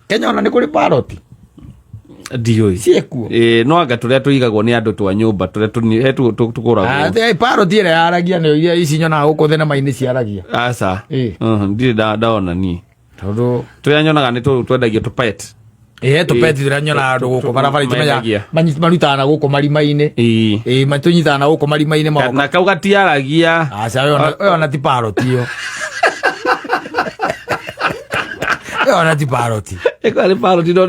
Kenya ona nä kå rä paroti ndioi ciekuo no anga tå rä a tå igagwo nä andå twa nyå mba tå rä a tå kå ragwo paroti ä rä yaragia nä iria ici nyonaga gå kå thenema-inä ciaragia aca ndirä ndona niä tondå tå rä a nyonaga nä tå twendagio tå pet tå peti tå rä a nyonaga andå gå kå barabara marutaga na gå kå marima-inä tå nyitaga na gå kå marima-inä na kau gatiaragia aca ona ti paroti ä yo ona ti paroti Ekale paroti no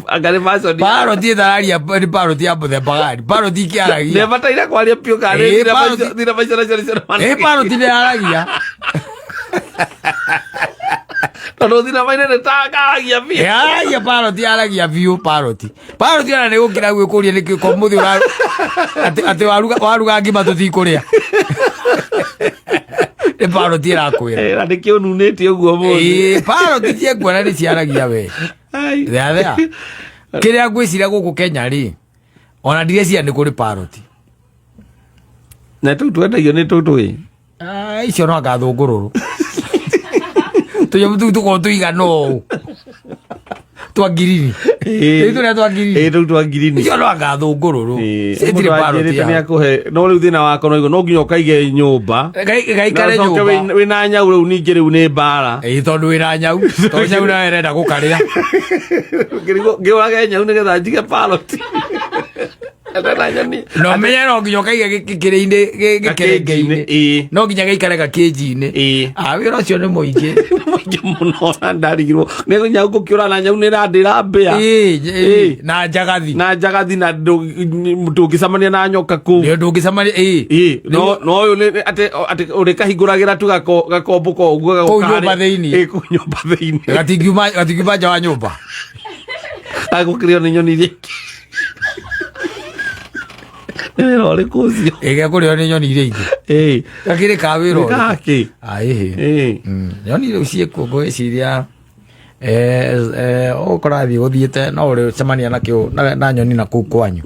agare maso ni paroti ndararia ni paroti ya muthemba gani paroti kiaragia ne bataira kwaria pio kare ndira maisha na paroti ni aragia no ndira maina ne tagaragia pio ya paroti aragia pio paroti ana ne gukira gwikuria ni ko muthi ura ati waruga ngima tutikuria e paroti rakwira ndi kä å nunä tie å guo må paroti ciekuona nä ciaragia we thea kä rä a ngwä ciria gå kå Kenya rä ona ndirä cia nä kå rä paroti na tå u twendagio nä tå twä icio no anga thå ngå rå rå tå nyamå tå u tå korwo tå igana å twa ngirini tå rä a twa ngirini tå u twa ngirini icio no anga thå ngå rå rå citirä paroti nä akå he no rä u thä na wako no nginya å kaige nyå mba gaikare nyå mba wä na nyau rä u ningä rä u nä mbara tondå wä na nyau to nyau nawe renda gå karä a ngä orage nyau nä getha njige paroti no menye no nginya kaige kä rä inä gä kerenge-inä no nginya gäikare gakä nji-inä wä ra å cio nä må ingä må no ndarigirwo nä nyau ngå kä å ra na nyau nä randä ra mbä na njagathi na ndå ngä cemania na nyoka kå ndå ngä cemania no å yå atä å rä kahingå ragä ra tu gakombo ka å guo kå nyå mba thä-inä kå nyå mba thä-inä gatingiuma nja wa nyå mba agå kä rä o nä nyoni rä nä wä ra å rä kå å cio gä kå rä o nä nyoni iria ingä gakä rä ka wä ra gakä nyoni rä u ciäkuo ngå gä ciria å korathiä gå thiä te no å rä cemania na nyoni na kå u kwanyu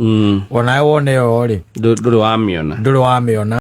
onawe wone yo rä ndå rä wa mä ona ndå rä wa mä ona